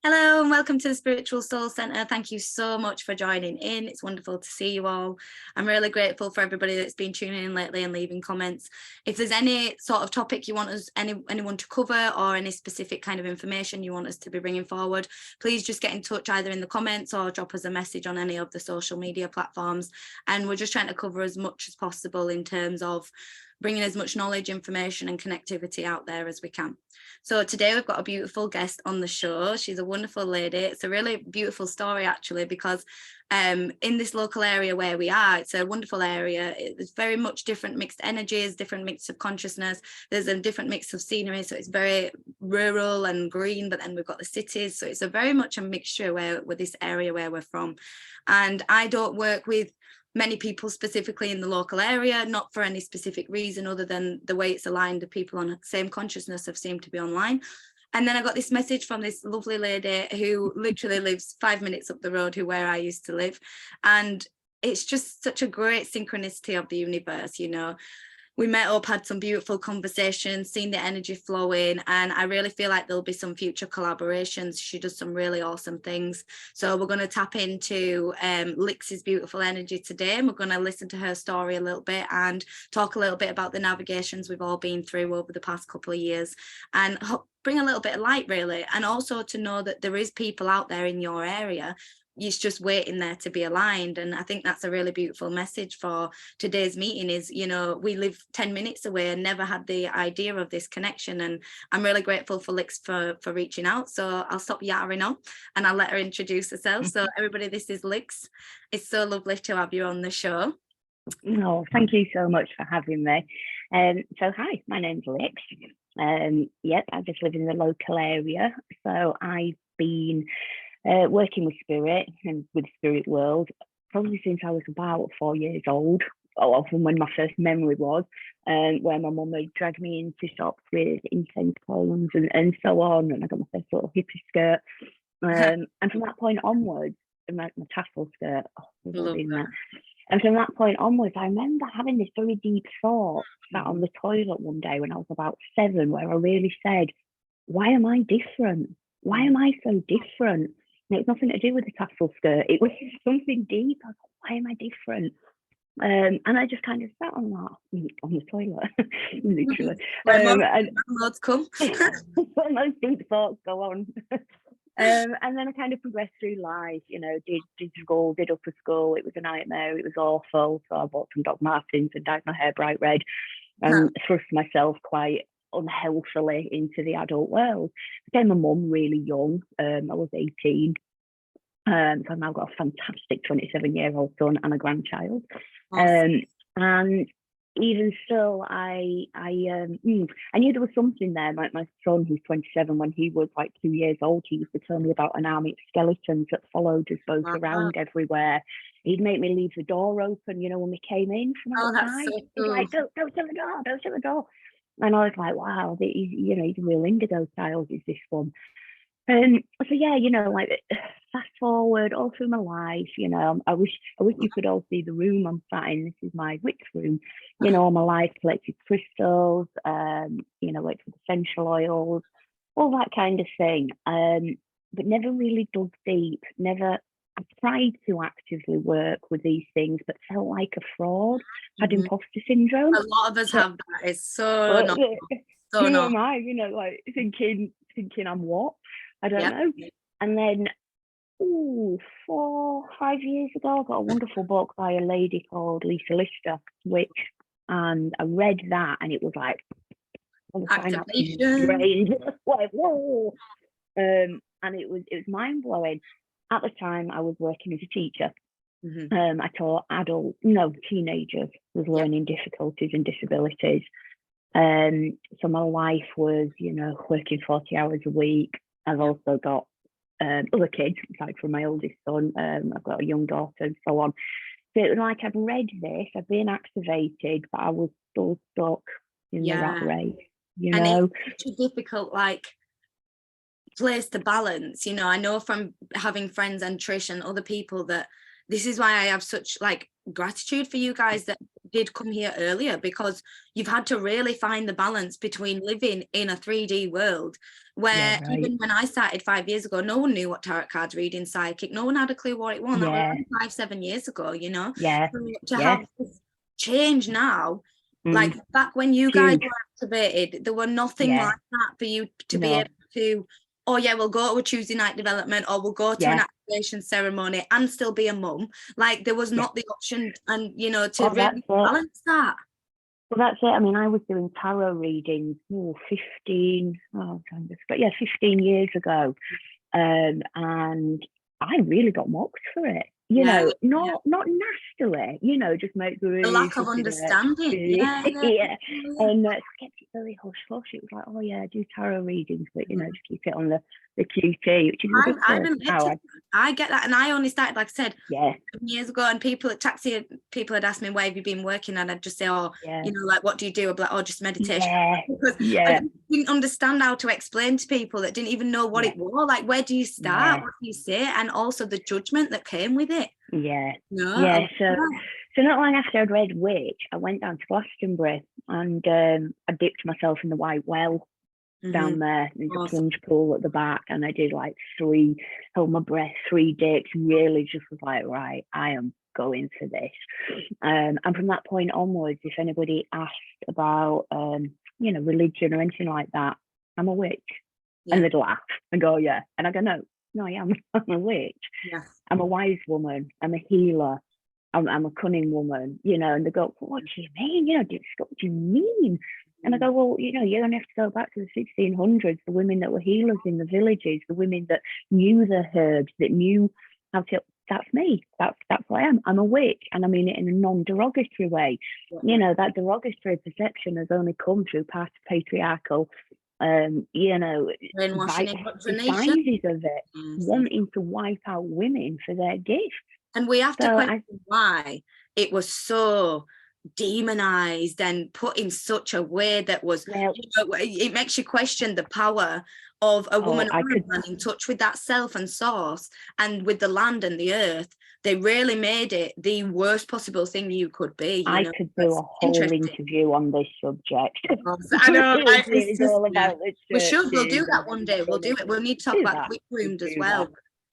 Hello and welcome to the Spiritual Soul Centre. Thank you so much for joining in. It's wonderful to see you all. I'm really grateful for everybody that's been tuning in lately and leaving comments. If there's any sort of topic you want us, anyone to cover, or any specific kind of information you want us to be bringing forward, please just get in touch either in the comments or drop us a message on any of the social media platforms. And we're just trying to cover as much as possible in terms of bringing as much knowledge, information and connectivity out there as we can. So today we've got a beautiful guest on the show. She's a wonderful lady. It's a really beautiful story actually, because in this local area where we are, it's a wonderful area. It's very much different mixed energies, different mix of consciousness. There's a different mix of scenery, so it's very rural and green, but then we've got the cities, so it's a very much a mixture with this area where we're from. And I don't work with many people specifically in the local area, not for any specific reason other than the way it's aligned. The people on the same consciousness have seemed to be online. And then I got this message from this lovely lady who literally lives 5 minutes up the road where I used to live. And it's just such a great synchronicity of the universe, you know. We met up, had some beautiful conversations, seen the energy flowing, and I really feel like there'll be some future collaborations. She does some really awesome things. So we're going to tap into Lix's beautiful energy today, and we're going to listen to her story a little bit and talk a little bit about the navigations we've all been through over the past couple of years, and bring a little bit of light really, and also to know that there is people out there in your area. It's just waiting there to be aligned. And I think that's a really beautiful message for today's meeting is, you know, we live 10 minutes away and never had the idea of this connection. And I'm really grateful for Lix for reaching out. So I'll stop yattering on and I'll let her introduce herself. So everybody, this is Lix. It's so lovely to have you on the show. Oh, thank you so much for having me. So hi, my name's Lix. Yep, I just live in the local area. So I've been working with spirit and with the spirit world probably since I was about 4 years old, or from when my first memory was, where my mum would drag me into shops with incense cones and so on, and I got my first little hippie skirt, and from that point onwards, my tassel skirt, and from that point onwards, I remember having this very deep thought sat on the toilet one day when I was about 7, where I really said, why am I different? Why am I so different? And it's nothing to do with the tassel skirt. It was something deep. I was like, why am I different? And I just kind of sat on that, on the toilet, literally. And come. Those deep thoughts go on. And then I kind of progressed through life, you know, did school, did upper school. It was a nightmare. It was awful. So I bought some Doc Martens and dyed my hair bright red and thrust myself quite unhealthily into the adult world. Became a mum really young. I was 18. So I've now got a fantastic 27-year-old son and a grandchild. Awesome. And even still, I knew there was something there. My son, who's 27, when he was like 2 years old, he used to tell me about an army of skeletons that followed us both around everywhere. He'd make me leave the door open, you know, when we came in from outside. So cool. He'd like, don't shut the door, don't shut the door. And I was like, wow, you know, he's a real indigo child, is this one. So yeah, you know, like fast forward all through my life, you know, I wish you could all see the room I'm sat in. This is my witch room. You know, all my life collected crystals, you know, worked with essential oils, all that kind of thing. But never really dug deep, I tried to actively work with these things, but felt like a fraud, had imposter syndrome. A lot of us have that. It's so not. So who am I? You know, like thinking I'm what? I don't know. And then, 4 or 5 years ago, I got a wonderful book by a lady called Lisa Lister, Witch, and I read that, and it was like, activation. Like, whoa. And it was mind blowing. At the time, I was working as a teacher. I taught teenagers with learning difficulties and disabilities. So my life was, you know, working 40 hours a week. I've also got other kids, aside from my oldest son. I've got a young daughter and so on. So it was like I've read this, I've been activated, but I was still stuck in the rat race, you know. It's such a difficult, like, place to balance, you know. I know from having friends and Trish and other people that this is why I have such like gratitude for you guys that did come here earlier, because you've had to really find the balance between living in a 3D world where even when I started 5 years ago, no one knew what tarot cards reading, psychic, no one had a clue what it was. That was 5-7 years ago, you know. To have this change now, like back when you guys were activated, there were nothing like that for you to be able to, oh yeah, we'll go to a Tuesday night development, or we'll go to an activation ceremony and still be a mum. Like there was not the option, and you know, to really balance that. Well, that's it. I mean, I was doing tarot readings 15 years ago, and I really got mocked for it. You know, not nastily, you know, just make the really the lack of understanding. And kept it very hush hush. It was like, oh yeah, I do tarot readings, but you know, just keep it on the QT, which is ridiculous. I get that, and I only started, like I said, years ago, and people at taxi, people had asked me, where have you been working? And I'd just say, oh, you know, like, what do you do? I'd be like, oh, just meditation. Because I didn't understand how to explain to people that didn't even know what it was. Like, where do you start? What do you say? And also the judgment that came with it. So not long after I'd read Witch, I went down to Glastonbury, and I dipped myself in the White Well down there. There's a plunge pool at the back, and I did like 3, held my breath, 3 dips, and really just was like, right, I am going for this. And from that point onwards, if anybody asked about you know, religion or anything like that, I'm a witch. And they'd laugh and go, yeah. And I go, no, I am. I'm a witch. I'm a wise woman. I'm a healer. I'm a cunning woman, you know. And they go, what do you mean? You know, what do you mean? And I go, well, you know, you only have to go back to the 1600s, the women that were healers in the villages, the women that knew the herbs, that knew how to, that's me. That's what I am. I'm a witch. And I mean it in a non-derogatory way. You know, that derogatory perception has only come through past patriarchal, you know, sizes of it, wanting to wipe out women for their gifts. And we have to question why it was so demonized and put in such a way that was, you know, it makes you question the power of a woman or a man in touch with that self and source, and with the land and the earth. They really made it the worst possible thing you could be. I could do a whole interview on this subject. I know. It's all about we'll do that one day. We'll do it. We'll need to talk about the witch room as well.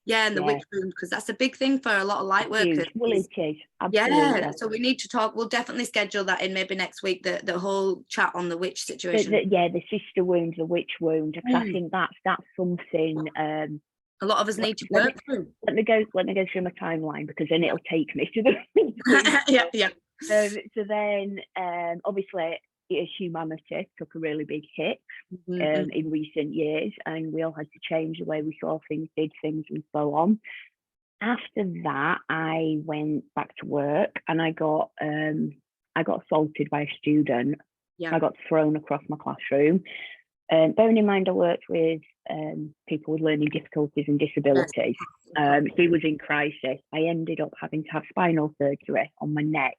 And the witch room, because that's a big thing for a lot of light workers. Well, it is. Absolutely. So we need to talk. We'll definitely schedule that in maybe next week, the whole chat on the witch situation. The sister wound, the witch wound. I think that's something a lot of us need to work through. Let me go through my timeline, because then it'll take me to the So then obviously humanity took a really big hit in recent years, and we all had to change the way we saw things, did things, and so on. After that, I went back to work, and I got assaulted by a student. I got thrown across my classroom. Bearing in mind I worked with people with learning difficulties and disabilities. He was in crisis. I ended up having to have spinal surgery on my neck,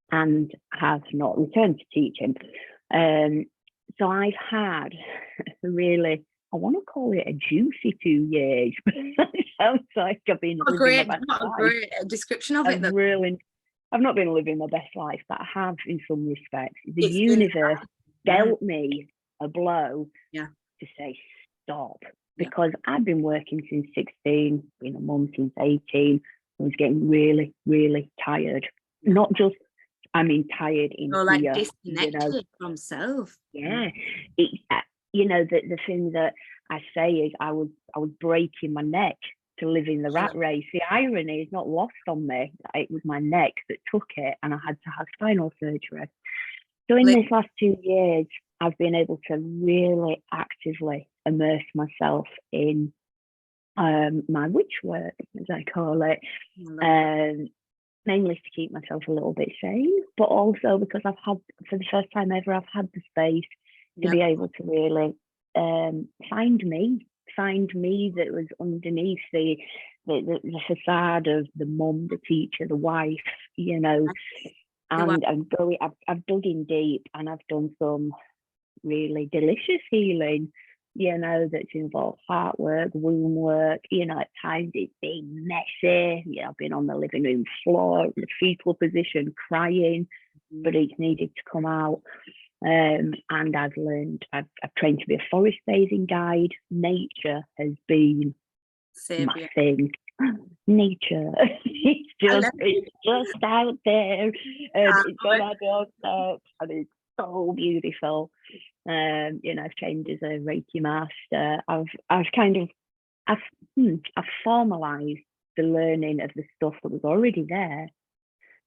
and have not returned to teaching. So I've had really, I want to call it a juicy 2 years. It sounds like I've been living my best life. A great description of it. I've not been living my best life, but I have in some respects. The universe dealt me a blow to say stop, because I've been working since 16, been a mum since 18. I was getting really, really tired. Not just, I mean, tired in like here, disconnected from self. It's you know, the thing that I say is I was breaking my neck to live in the rat race. The irony is not lost on me. It was my neck that took it, and I had to have spinal surgery. So in this last 2 years, I've been able to really actively immerse myself in my witch work, as I call it. Mainly to keep myself a little bit sane, but also because I've had, for the first time ever, I've had the space to be able to really find me that was underneath the facade of the mum, the teacher, the wife, you know. And I've dug in deep, and I've done some really delicious healing you know, that's involved heart work, womb work. You know, at times it's been messy. You know, I've been on the living room floor in the fetal position crying, but it's needed to come out. And I've trained to be a forest bathing guide. Nature has been my thing. Nature, it's just out there, and it's on our doorstep, and it's so beautiful. You know, I've trained as a Reiki master. I've formalized the learning of the stuff that was already there.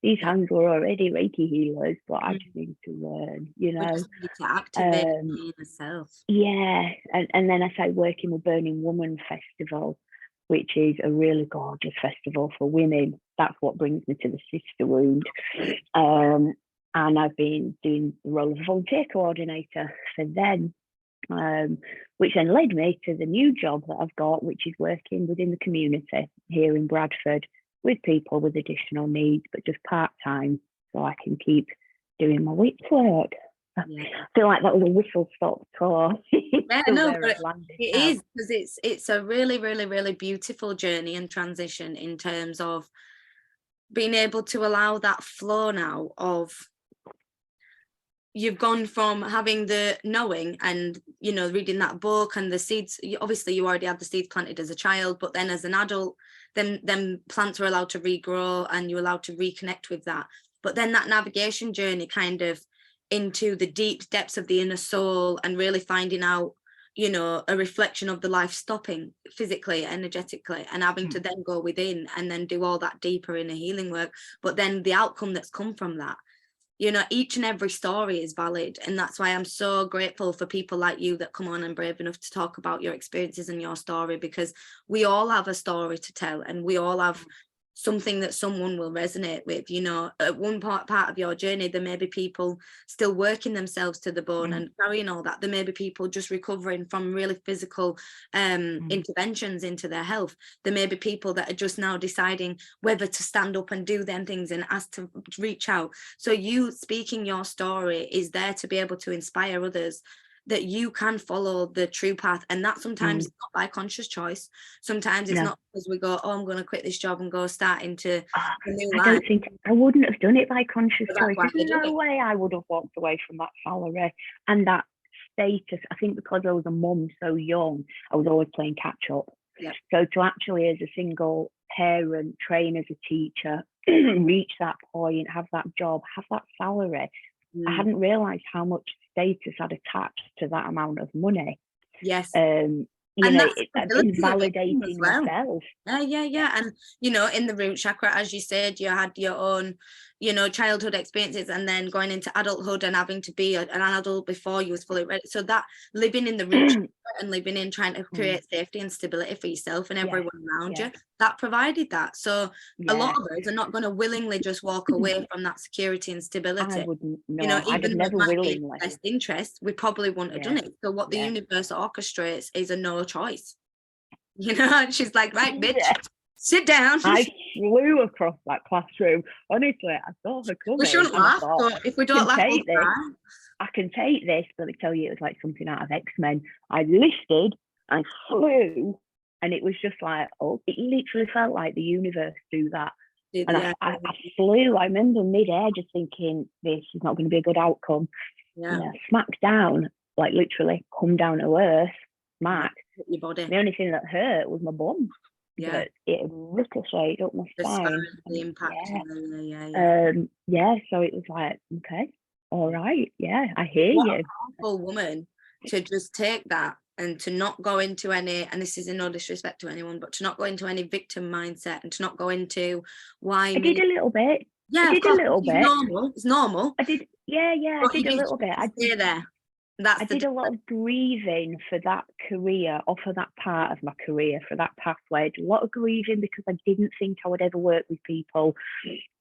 These hands were already Reiki healers, but I just need to learn, you know. We just need to activate yourself. Yeah, and then I started working with Burning Woman Festival, which is a really gorgeous festival for women. That's what brings me to the Sister Wound. And I've been doing the role of volunteer coordinator for them, which then led me to the new job that I've got, which is working within the community here in Bradford with people with additional needs, but just part-time, so I can keep doing my witch work. Yeah. I feel like that was a whistle-stop tour. Yeah, no, but it is, because it's a really, really, really beautiful journey and transition in terms of being able to allow that flow now of, you've gone from having the knowing and, you know, reading that book and the seeds. Obviously you already had the seeds planted as a child, but then as an adult, then plants were allowed to regrow and you're allowed to reconnect with that. But then that navigation journey kind of into the deep depths of the inner soul and really finding out, you know, a reflection of the life stopping physically, energetically, and having to then go within and then do all that deeper inner healing work. But then the outcome that's come from that, you know, each and every story is valid. And that's why I'm so grateful for people like you that come on and brave enough to talk about your experiences and your story, because we all have a story to tell and we all have something that someone will resonate with. You know, at one part of your journey, there may be people still working themselves to the bone and carrying all that. There may be people just recovering from really physical interventions into their health. There may be people that are just now deciding whether to stand up and do them things and ask to reach out. So you speaking your story is there to be able to inspire others that you can follow the true path, and that sometimes it's not by conscious choice. Sometimes it's not because we go, oh, I'm going to quit this job and go start into a new life. I don't think I wouldn't have done it by conscious choice. There's no way I would have walked away from that salary and that status. I think because I was a mum so young, I was always playing catch up. So to actually, as a single parent, train as a teacher, reach that point, have that job, have that salary, I hadn't realised how much status I'd attached to that amount of money. Yes. You know, it's validating myself. Yeah. And, you know, in the root chakra, as you said, you had your own, you know, childhood experiences and then going into adulthood and having to be an adult before you was fully ready. So that living in the root chakra and living in trying to create safety and stability for yourself and everyone around you, that provided that. So a lot of us are not going to willingly just walk away from that security and stability. I wouldn't, no, you know, even though it might be in best interest, we probably wouldn't have done it. So what the universe orchestrates is a no choice. You know, and she's like, right, bitch, sit down. I flew across that classroom. Honestly, I saw her coming. We shouldn't laugh, but if we don't laugh, I can take this, but I tell you, it was like something out of X-Men. I lifted, I flew, and it was just like, oh, it literally felt like the universe do that. And I flew. I remember mid-air just thinking, this is not going to be a good outcome. And I smacked down, like literally come down to earth, smack. Your body. The only thing that hurt was my bum. But it ricocheted up my spine. The impact. So it was like, okay, all right, I hear you. A powerful woman to just take that and to not go into any, and this is in no disrespect to anyone, but to not go into any victim mindset and to not go into why I did a little bit. I did a little bit. It's normal. I did, I did a little bit. I stay there. I did a lot of grieving for that career, or for that part of my career, for that pathway. I did a lot of grieving because I didn't think I would ever work with people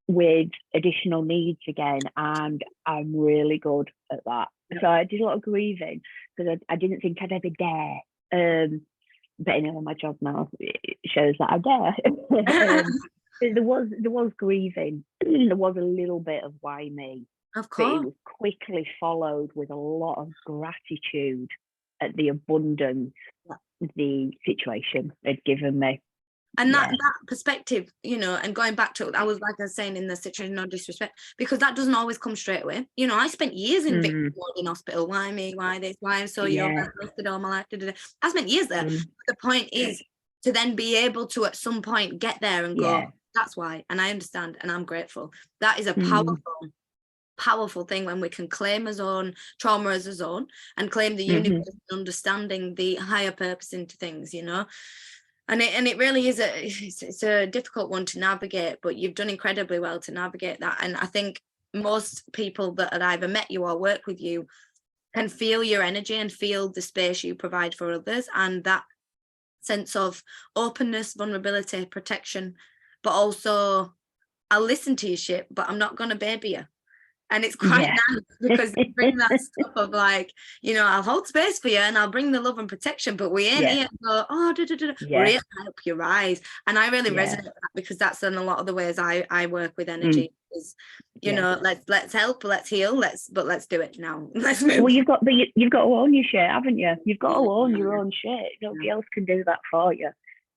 with additional needs again, and I'm really good at that. So I did a lot of grieving because I didn't think I'd ever dare. But anyway, my job now shows that I dare. There was grieving. There was a little bit of why me. Of course. But it was quickly followed with a lot of gratitude at the abundance the situation had given me. And that perspective, you know, and going back to, I was, like I was saying, in the situation, no disrespect, because that doesn't always come straight away. You know, I spent years in victim ward in hospital. Why me? Why this? Why I'm so young? I've wasted all my life. I spent years there. The point is to then be able to at some point get there and go, that's why. And I understand, and I'm grateful. That is a powerful thing when we can claim our own trauma as our own, and claim the universe, understanding the higher purpose into things, you know. And it really is it's a difficult one to navigate, but you've done incredibly well to navigate that. And I think most people that had either met you or work with you can feel your energy and feel the space you provide for others, and that sense of openness, vulnerability, protection, but also I'll listen to your shit, but I'm not going to baby you. And it's quite nice because they bring that stuff of, like, you know, I'll hold space for you and I'll bring the love and protection, but we ain't here to go, we're here to help you rise. And I really resonate with that, because that's in a lot of the ways I work with energy is, you know, let's help, let's heal, let's do it now. Let's move. Well, you've got to own your shit, haven't you? You've got to own your own shit. Nobody else can do that for you.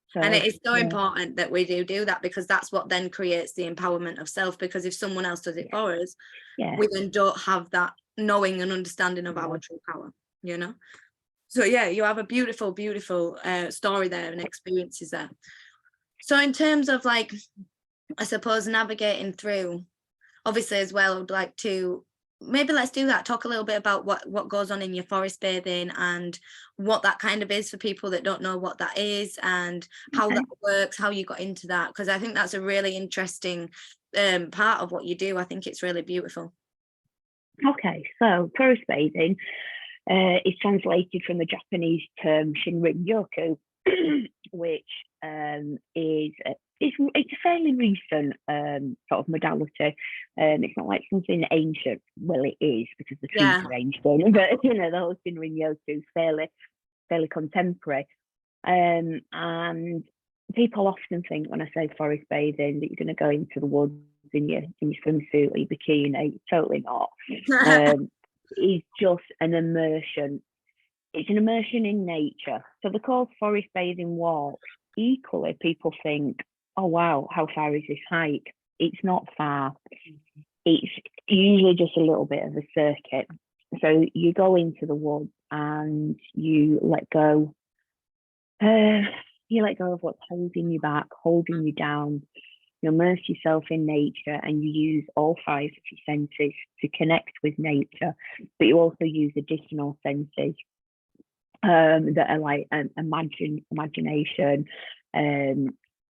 So, and it is so important that we do that, because that's what then creates the empowerment of self. Because if someone else does it for us, we then don't have that knowing and understanding of our true power, you know. So you have a beautiful story there and experiences there. So in terms of, like, I suppose navigating through, obviously as well, I'd like to maybe let's do that, talk a little bit about what goes on in your forest bathing and what that kind of is for people that don't know what that is, and how that works, how you got into that, because I think that's a really interesting part of what you do. I think it's really beautiful. Okay, so forest bathing is translated from the Japanese term Shinrin-yoku, which is it's a fairly recent sort of modality. It's not like something ancient. Well, it is, because the trees are ancient, but you know, the whole Shinrin-yoku is fairly contemporary. And people often think, when I say forest bathing, that you're going to go into the woods in your swimsuit or your bikini. Totally not. It's just an immersion. It's an immersion in nature. So they're called forest bathing walks. Equally, people think, oh wow, how far is this hike? It's not far. It's usually just a little bit of a circuit. So you go into the woods and you let go. You let go of what's holding you back, holding you down. You immerse yourself in nature, and you use all 5 of your senses to connect with nature, but you also use additional senses that are like imagination,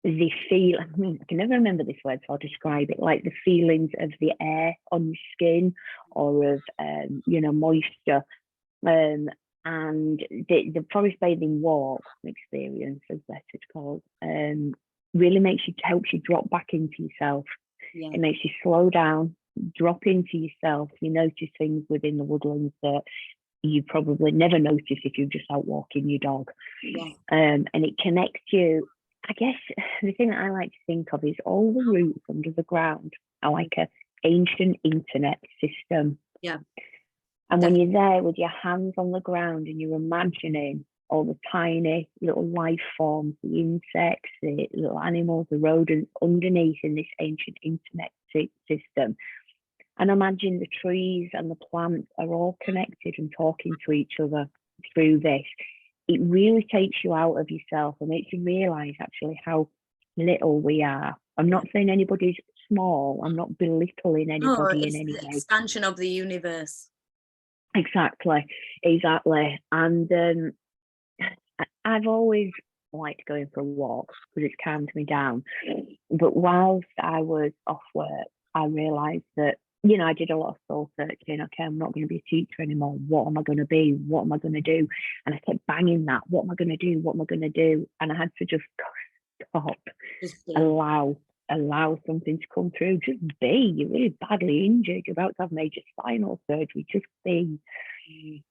the feel, I can never remember this word, so I'll describe it, like the feelings of the air on your skin, or of moisture, and the forest bathing walk experience, as that it's called, really helps you drop back into yourself. It makes you slow down, drop into yourself. You notice things within the woodlands that you probably never notice if you're just out walking your dog. And it connects you. I guess the thing that I like to think of is all the roots under the ground are like an ancient internet system. And when you're there with your hands on the ground and you're imagining all the tiny little life forms, the insects, the little animals, the rodents underneath in this ancient internet system, and imagine the trees and the plants are all connected and talking to each other through this, it really takes you out of yourself and makes you realise actually how little we are. I'm not saying anybody's small. I'm not belittling anybody in any way. Expansion of the universe. Exactly. And I've always liked going for walks because it's calmed me down. But whilst I was off work, I realised that, I did a lot of soul searching. Okay, I'm not going to be a teacher anymore. What am I going to be? What am I going to do? And I kept banging that. What am I going to do? What am I going to do? And I had to just stop, allow something to come through. Just be. You're really badly injured. You're about to have major spinal surgery. Just be.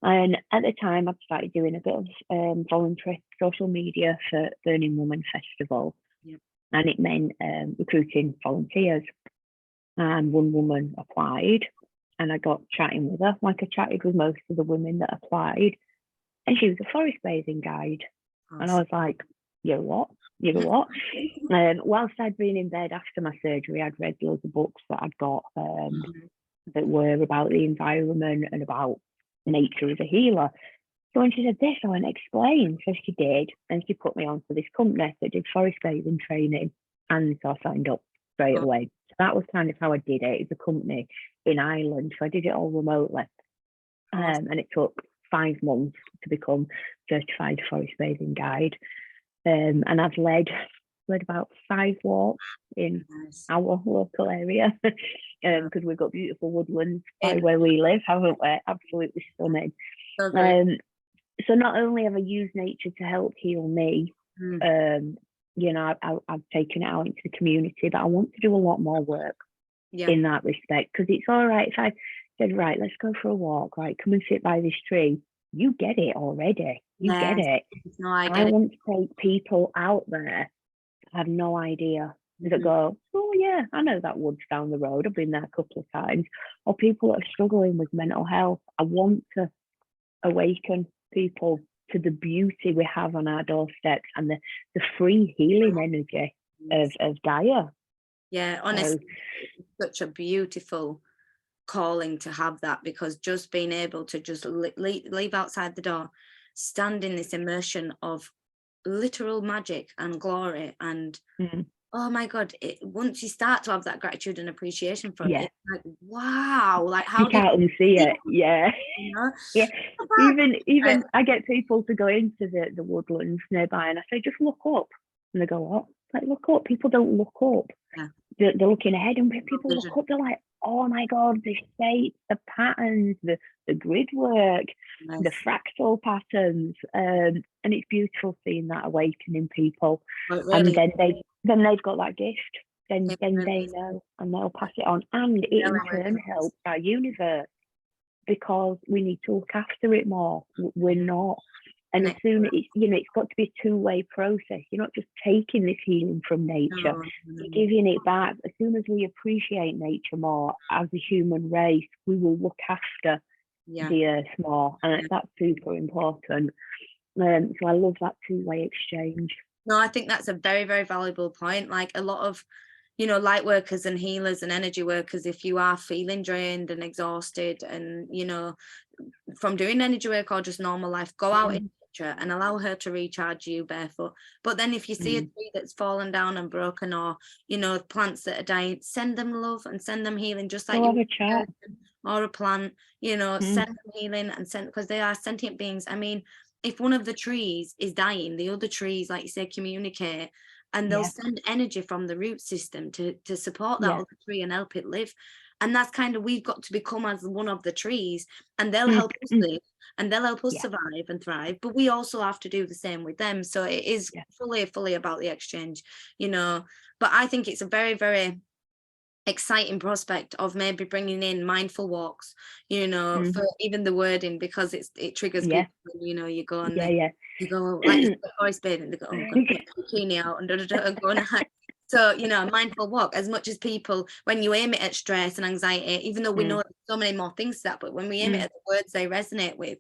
And at the time, I'd started doing a bit of voluntary social media for Burning Woman Festival. And it meant recruiting volunteers. And one woman applied, and I got chatting with her, like I chatted with most of the women that applied. and she was a forest bathing guide. Awesome. And I was like, you're what? You're what? Whilst I'd been in bed after my surgery, I'd read loads of books that I'd got that were about the environment and about nature as a healer. So when she said this, I went, explain. So she did, and she put me on to this company that did forest bathing training, and so I signed up straight away. So that was kind of how I did it. It's a company in Ireland, so I did it all remotely, and it took 5 months to become certified forest bathing guide. And I've led about 5 walks in our local area, because we've got beautiful woodlands by where we live, haven't we? Absolutely stunning. So not only have I used nature to help heal me, you know, I've taken it out into the community, but I want to do a lot more work in that respect, because it's all right if I said, right, let's go for a walk, right, come and sit by this tree. You get it already. You get it. No, I want to take people out there that have no idea, that go, oh yeah, I know that woods down the road. I've been there a couple of times. Or people that are struggling with mental health. I want to awaken people to the beauty we have on our doorsteps and the free healing energy of Gaia. Yeah, honestly, it's such a beautiful calling to have that, because just being able to just leave outside the door, stand in this immersion of literal magic and glory, and oh my god, once you start to have that gratitude and appreciation for it, it's like, wow, like how you can't unsee it. You know? Even I get people to go into the woodlands nearby, and I say, just look up, and they go, what? Like, look up. People don't look up. They're looking ahead, and when people look up, they're like, oh my god, the shapes, the patterns, the grid work, the fractal patterns, and it's beautiful seeing that awakening people. And then they've got that gift. Then they know, and they'll pass it on, and it in turn helps our universe, because we need to look after it more. We're not. And as soon as it's got to be a two-way process. You're not just taking this healing from nature, you're giving it back. As soon as we appreciate nature more as a human race, we will look after the earth more, and that's super important. So I love that two-way exchange. No, I think that's a very, very valuable point. Like a lot of, light workers and healers and energy workers, if you are feeling drained and exhausted and, from doing energy work or just normal life, go out in nature and allow her to recharge you barefoot. But then if you see a tree that's fallen down and broken, or, plants that are dying, send them love and send them healing, just like you or a plant, send them healing and because they are sentient beings. I mean, if one of the trees is dying, the other trees, like you say, communicate, and they'll send energy from the root system to support that other tree and help it live. And that's kind of, we've got to become as one of the trees, and they'll help us live, and they'll help us survive and thrive, but we also have to do the same with them. So it is fully about the exchange, but I think it's a very, very exciting prospect of maybe bringing in mindful walks, for even the wording, because it triggers people when, you go on you go like forest bathing, they go, oh, God, get the bikini out and go on a hike. So, a mindful walk, as much as people, when you aim it at stress and anxiety, even though we know there's so many more things to that, but when we aim it at the words they resonate with,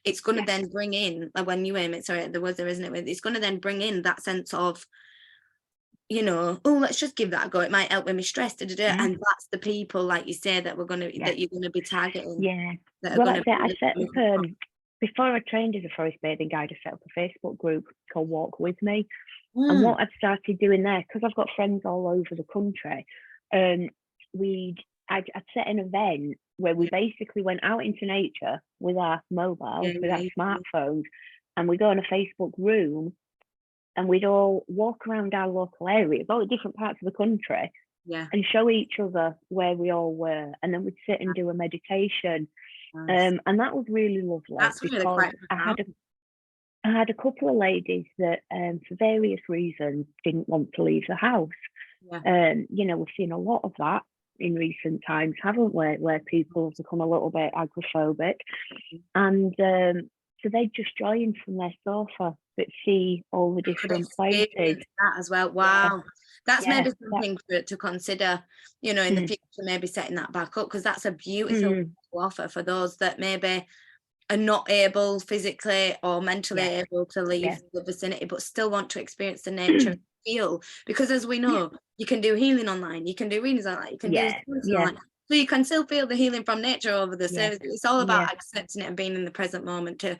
it's going to then bring in, like when you aim it, sorry, the words they resonate with, it's going to then bring in that sense of, oh, let's just give that a go. It might help with me stress, and that's the people, like you say, that that you're going to be targeting. I set up, before I trained as a forest bathing guide, I set up a Facebook group called Walk With Me. And what I've started doing there, because I've got friends all over the country, I'd set an event where we basically went out into nature with our mobiles, with our smartphones, and we go in a Facebook room, and we'd all walk around our local area, all the different parts of the country, and show each other where we all were, and then we'd sit and do a meditation. And that was really lovely. That's because really quite I had a couple of ladies that, for various reasons, didn't want to leave the house. We've seen a lot of that in recent times, haven't we, where people have become a little bit agoraphobic, and so they just join from their sofa, but see all the different places. That as well. Wow. That's maybe something to consider, in the future, maybe setting that back up, because that's a beautiful offer for those that maybe are not able physically or mentally Yeah. able to leave Yeah. the vicinity, but still want to experience the nature feel, because as we know, you can do healing online, you can do readings online, you can do online, so you can still feel the healing from nature over the service. It's all about accepting it and being in the present moment to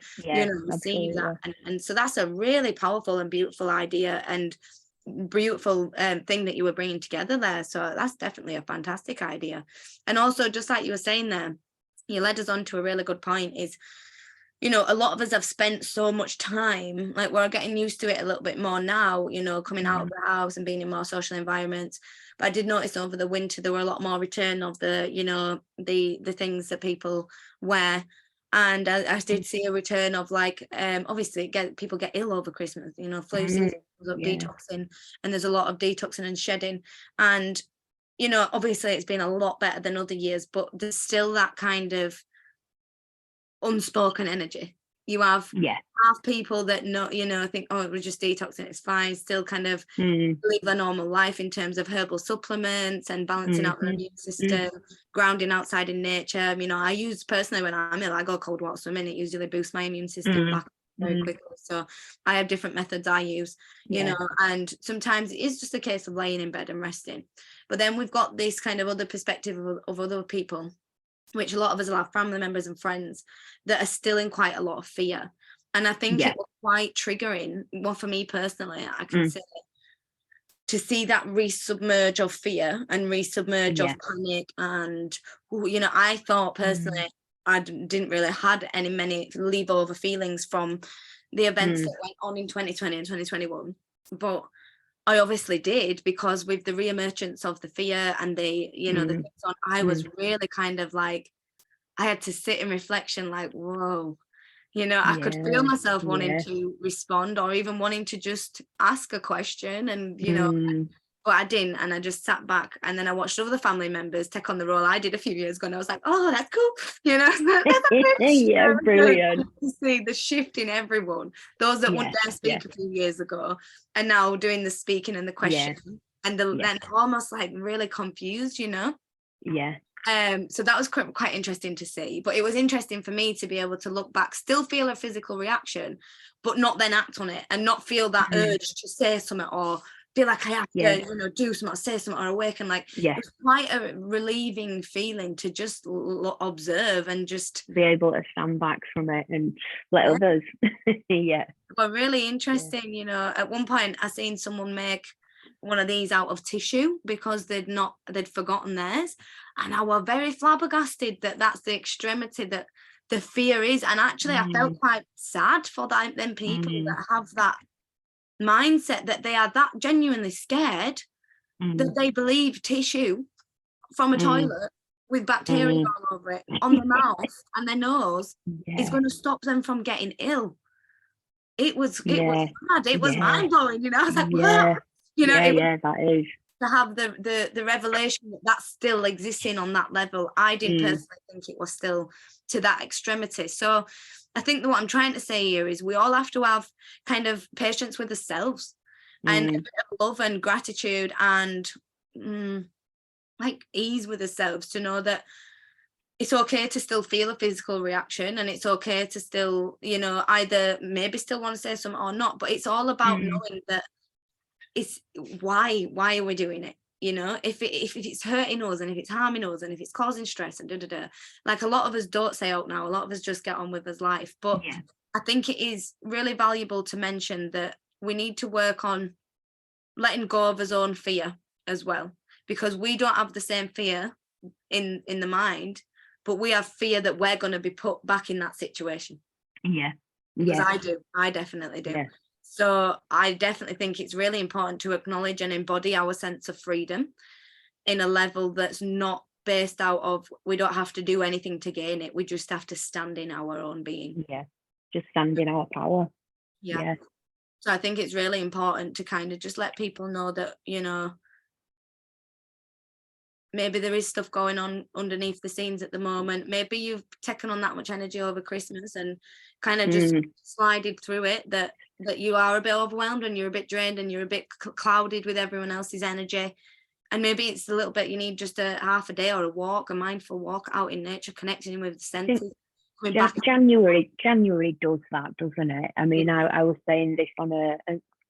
receive that, and so that's a really powerful and beautiful idea and beautiful thing that you were bringing together there. So that's definitely a fantastic idea. And also, just like you were saying there, you led us on to a really good point, is a lot of us have spent so much time, like we're getting used to it a little bit more now, coming out of the house and being in more social environments. But I did notice over the winter there were a lot more return of the the things that people wear, and I did see a return of, like, obviously people get ill over Christmas, flu season, detoxing, and there's a lot of detoxing and shedding, and obviously it's been a lot better than other years, but there's still that kind of unspoken energy. You have people that think, oh, it was just detoxing, it's fine, still kind of live a normal life in terms of herbal supplements and balancing out their immune system, grounding outside in nature. I use personally, when I'm ill, I go cold water swimming. It usually boosts my immune system back very quickly. So I have different methods I use, and sometimes it is just a case of laying in bed and resting. But then we've got this kind of other perspective of other people, which a lot of us will have family members and friends that are still in quite a lot of fear. And I think it was quite triggering, well, for me personally, I can say, to see that resubmerge of fear and resubmerge of panic. And, I thought personally, I didn't really had many leave over feelings from the events that went on in 2020 and 2021. But I obviously did, because with the reemergence of the fear and the, the things on, I was really kind of like, I had to sit in reflection, like, whoa, I could feel myself wanting to respond, or even wanting to just ask a question, and, but I didn't. And I just sat back, and then I watched other family members take on the role I did a few years ago, and I was like, oh, that's cool. Brilliant. To see the shift in everyone, those that wouldn't dare speak a few years ago, and now doing the speaking and the question, and then almost like really confused, so that was quite interesting to see. But it was interesting for me to be able to look back, still feel a physical reaction, but not then act on it, and not feel that urge to say something, or feel like I have to, do something, or say something, or awaken. Like, it was quite a relieving feeling to just observe and just be able to stand back from it and let others. But really interesting. At one point I seen someone make one of these out of tissue because they'd forgotten theirs, and I was very flabbergasted that that's the extremity that the fear is. And actually I felt quite sad for them people that have that mindset, that they are that genuinely scared that they believe tissue from a toilet with bacteria all over it on their mouth and their nose is going to stop them from getting ill. It was mad. It was mind-blowing. I was like, what? That is, to have the revelation that still existing on that level. I didn't personally think it was still to that extremity. So I think that what I'm trying to say here is we all have to have kind of patience with ourselves and a bit of love and gratitude and like ease with ourselves, to know that it's okay to still feel a physical reaction, and it's okay to still, either maybe still want to say something or not. But it's all about knowing that it's why are we doing it? If it's hurting us, and if it's harming us, and if it's causing stress and like a lot of us don't say out now, a lot of us just get on with us life. But I think it is really valuable to mention that we need to work on letting go of his own fear as well, because we don't have the same fear in the mind, but we have fear that we're going to be put back in that situation. Because I definitely do. So I definitely think it's really important to acknowledge and embody our sense of freedom in a level that's not based out of, we don't have to do anything to gain it, we just have to stand in our own being. Just stand in our power. So I think it's really important to kind of just let people know that, maybe there is stuff going on underneath the scenes at the moment. Maybe you've taken on that much energy over Christmas and kind of just slided through it, that you are a bit overwhelmed and you're a bit drained and you're a bit clouded with everyone else's energy. And maybe it's a little bit, you need just a half a day or a walk, a mindful walk out in nature, connecting with the senses, coming back. January does that, doesn't it? I mean, I was saying this on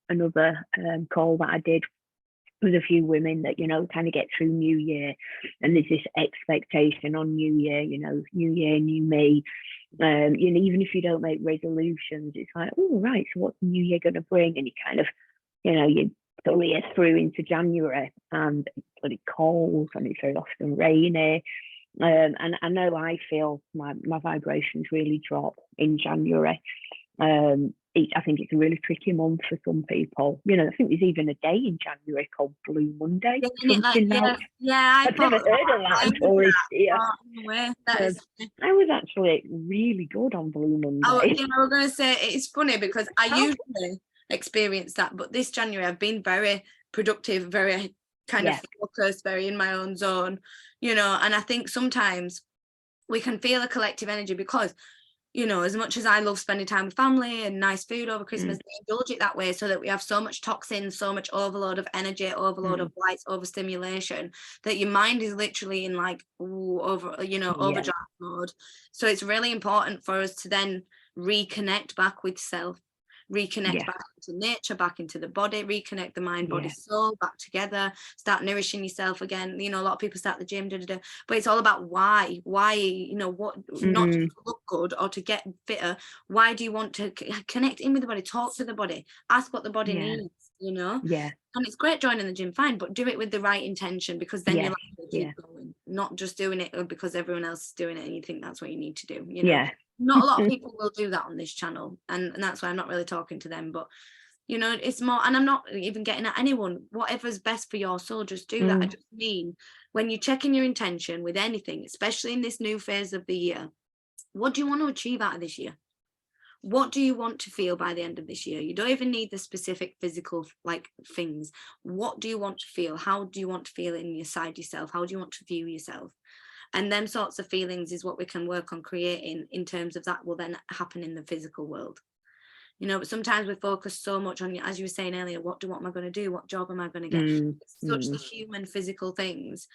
another call that I did with a few women, that, you know, kind of get through New Year, and there's this expectation on New Year, you know, New Year, new me. You know, even if you don't make resolutions, it's like, oh, right, so what's the New Year going to bring? And you kind of, you know, you suddenly get through into January, and it's really cold, and it's very often rainy. And I know I feel my vibrations really drop in January. I think it's a really tricky month for some people. You know, I think there's even a day in January called Blue Monday. I've never heard of that until this year. I was actually really good on Blue Monday. I was going to say, it's funny because I usually experience that, but this January I've been very productive, very kind of focused, very in my own zone, you know. And I think sometimes we can feel a collective energy because, you know, as much as I love spending time with family and nice food over Christmas, they indulge it that way, so that we have so much toxins, so much overload of energy, overload of lights, overstimulation, that your mind is literally in like overdrive mode. So it's really important for us to then reconnect back with self, reconnect back into nature, back into the body, reconnect the mind, body, soul back together, start nourishing yourself again. You know, a lot of people start the gym, but it's all about why, you know, what, not to look good or to get fitter. Why do you want to connect in with the body, talk to the body, ask what the body needs, you know? And it's great joining the gym, fine, but do it with the right intention, because then you're like, keep going, not just doing it because everyone else is doing it and you think that's what you need to do, you know? Not a lot of people will do that on this channel, and that's why I'm not really talking to them. But, you know, it's more, and I'm not even getting at anyone, whatever's best for your soul, just do that. I just mean, when you check in your intention with anything, especially in this new phase of the year, what do you want to achieve out of this year? What do you want to feel by the end of this year? You don't even need the specific physical like things. What do you want to feel? How do you want to feel inside yourself? How do you want to view yourself? And them sorts of feelings is what we can work on creating, in terms of that will then happen in the physical world. You know, but sometimes we focus so much on, as you were saying earlier, what am I going to do? What job am I going to get? Such the human physical things.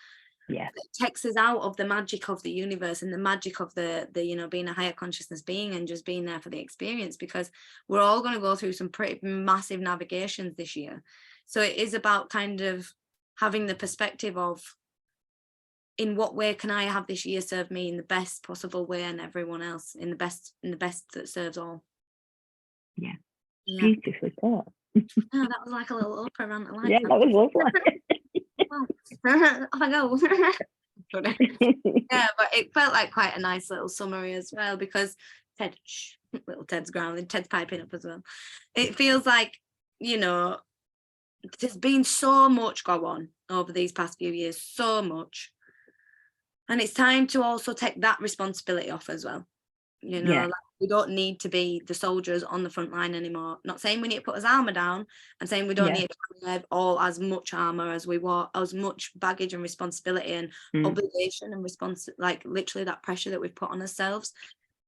It takes us out of the magic of the universe and the magic of the you know, being a higher consciousness being and just being there for the experience, because we're all going to go through some pretty massive navigations this year. So it is about kind of having the perspective of, in what way can I have this year serve me in the best possible way, and everyone else in the best that serves all. Beautifully put. That was like a little Oprah rant. I like that was lovely. Off I go. But it felt like quite a nice little summary as well, because little Ted's growling, Ted's piping up as well. It feels like, you know, there's been so much go on over these past few years, so much. And it's time to also take that responsibility off as well. You know, like, we don't need to be the soldiers on the front line anymore. Not saying we need to put his armour down. I'm saying we don't need to have all as much armour as we want, as much baggage and responsibility and obligation and like literally that pressure that we've put on ourselves.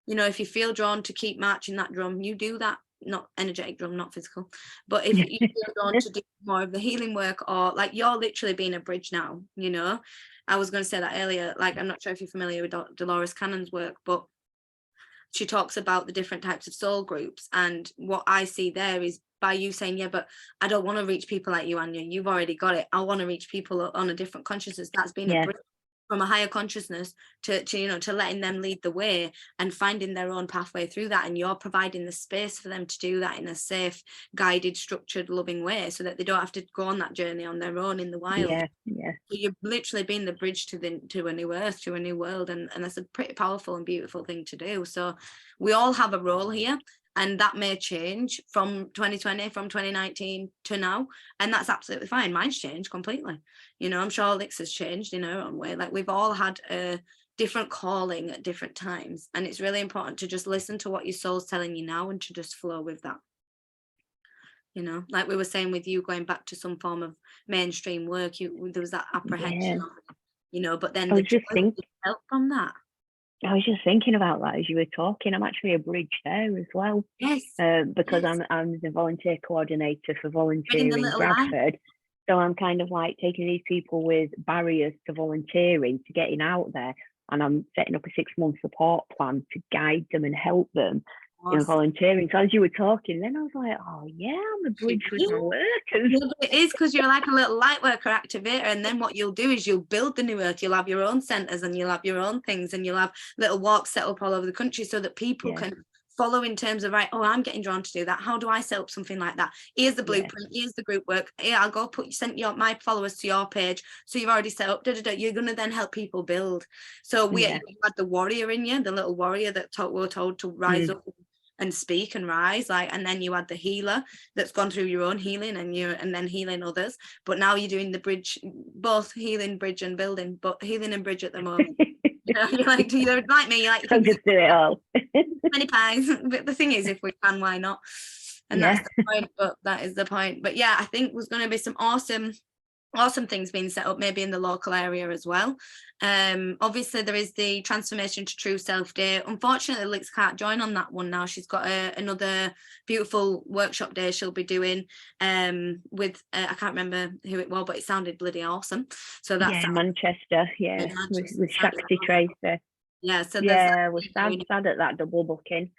You know, if you feel drawn to keep marching that drum, you do that. Not energetic drum, not physical. But if you feel drawn to do more of the healing work, or like, you're literally being a bridge now, you know. I was going to say that earlier, like, I'm not sure if you're familiar with Dolores Cannon's work, but she talks about the different types of soul groups. And what I see there is, by you saying, but I don't want to reach people like you, Anya, you've already got it. I want to reach people on a different consciousness. That's been a bridge from a higher consciousness to you know, to letting them lead the way and finding their own pathway through that. And you're providing the space for them to do that in a safe, guided, structured, loving way, so that they don't have to go on that journey on their own in the wild. So you're literally being the bridge to a new earth, to a new world, and that's a pretty powerful and beautiful thing to do. So we all have a role here, and that may change from 2020, from 2019 to now, and that's absolutely fine. Mine's changed completely. You know, I'm sure Lix has changed in her own way. Like, we've all had a different calling at different times, and it's really important to just listen to what your soul's telling you now and to just flow with that. You know, like we were saying with you going back to some form of mainstream work, there was that apprehension, you know, but then the help from that. I was just thinking about that as you were talking. I'm actually a bridge there as well. Because I'm the volunteer coordinator for volunteering in Bradford. So I'm kind of like taking these people with barriers to volunteering, to getting out there, and I'm setting up a 6-month support plan to guide them and help them in Awesome. volunteering. So as you were talking, then I was like, oh yeah, I'm a bridge with my workers. Yeah, but it is, because you're like a little light worker activator, and then what you'll do is you'll build the new earth. You'll have your own centres, and you'll have your own things, and you'll have little walks set up all over the country so that people can follow in terms of, right, oh, I'm getting drawn to do that. How do I set up something like that? Here's the blueprint. Here's the group work. Here, I'll go send my followers to your page. So you've already set up. You're going to then help people build. So you had the warrior in you, the little warrior that we're told to rise up and speak and rise, like, and then you had the healer that's gone through your own healing and then healing others. But now you're doing the bridge, both healing, bridge and building, but healing and bridge at the moment. You're like me, you're like, I'll just do it all. many pies. But the thing is, if we can, why not? And that's the point. But that is the point. But yeah, I think there's going to be some awesome things being set up, maybe in the local area as well. Obviously there is the Transformation to True Self Day. Unfortunately Lix can't join on that one now. She's got another beautiful workshop day she'll be doing with I can't remember who it was, but it sounded bloody awesome. So that's Manchester, with Shakti Tracer. So we're sad at that double booking.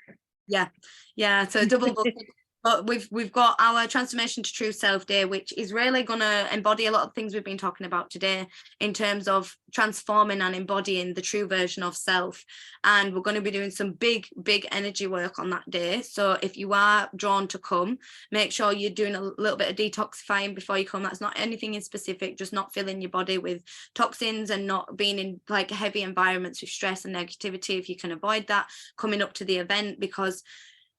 So double booking. But we've got our Transformation to True Self Day, which is really going to embody a lot of things we've been talking about today in terms of transforming and embodying the true version of self. And we're going to be doing some big energy work on that day. So if you are drawn to come, make sure you're doing a little bit of detoxifying before you come. That's not anything in specific, just not filling your body with toxins and not being in like heavy environments with stress and negativity. If you can avoid that, coming up to the event, because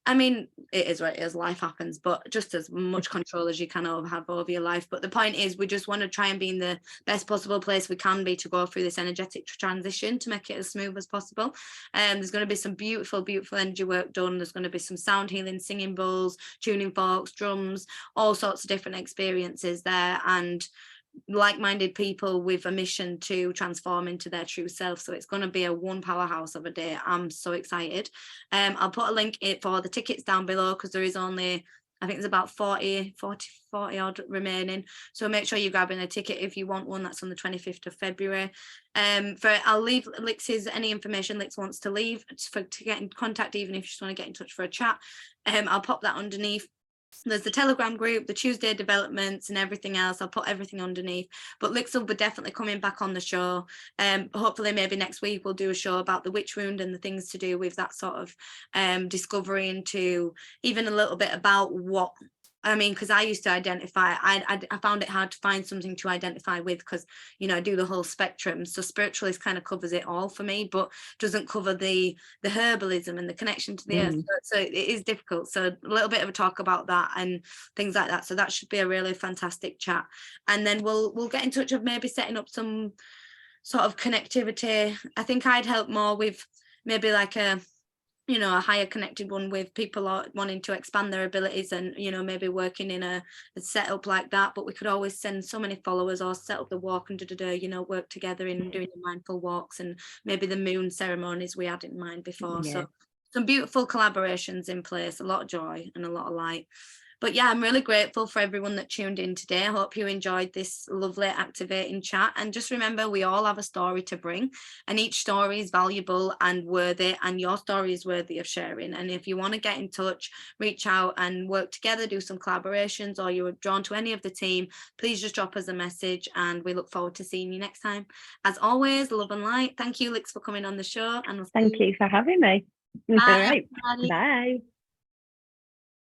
I mean, it is what it is, life happens, but just as much control as you can have over your life. But the point is, we just want to try and be in the best possible place we can be to go through this energetic transition to make it as smooth as possible. There's going to be some beautiful energy work done. There's going to be some sound healing, singing bowls, tuning forks, drums, all sorts of different experiences there, and like-minded people with a mission to transform into their true self. So it's going to be a one powerhouse of a day. I'm so excited. I'll put a link for the tickets down below, because there is only, I think there's about 40 odd remaining. So make sure you're grabbing a ticket if you want one. That's on the 25th of February. I'll leave Lix's any information Lix wants to leave to get in contact, even if you just want to get in touch for a chat. I'll pop that underneath. There's the Telegram group, the Tuesday developments and everything else. I'll put everything underneath. But Lix will be definitely coming back on the show. Hopefully maybe next week we'll do a show about the witch wound and the things to do with that sort of discovery, into even a little bit about what, I mean, because I used to identify, I found it hard to find something to identify with, because, you know, I do the whole spectrum. So spiritualist kind of covers it all for me, but doesn't cover the herbalism and the connection to the earth. So it is difficult. So a little bit of a talk about that and things like that. So that should be a really fantastic chat. And then we'll get in touch of maybe setting up some sort of connectivity. I think I'd help more with maybe like a higher connected one with people wanting to expand their abilities and, maybe working in a setup like that. But we could always send so many followers or set up the walk and work together in doing the mindful walks and maybe the moon ceremonies we had in mind before. So some beautiful collaborations in place, a lot of joy and a lot of light. But yeah, I'm really grateful for everyone that tuned in today. I hope you enjoyed this lovely activating chat. And just remember, we all have a story to bring, and each story is valuable and worthy, and your story is worthy of sharing. And if you want to get in touch, reach out and work together, do some collaborations, or you're drawn to any of the team, please just drop us a message, and we look forward to seeing you next time. As always, love and light. Thank you, Lix, for coming on the show. And thank you for having me. Bye, all right. everybody. Bye.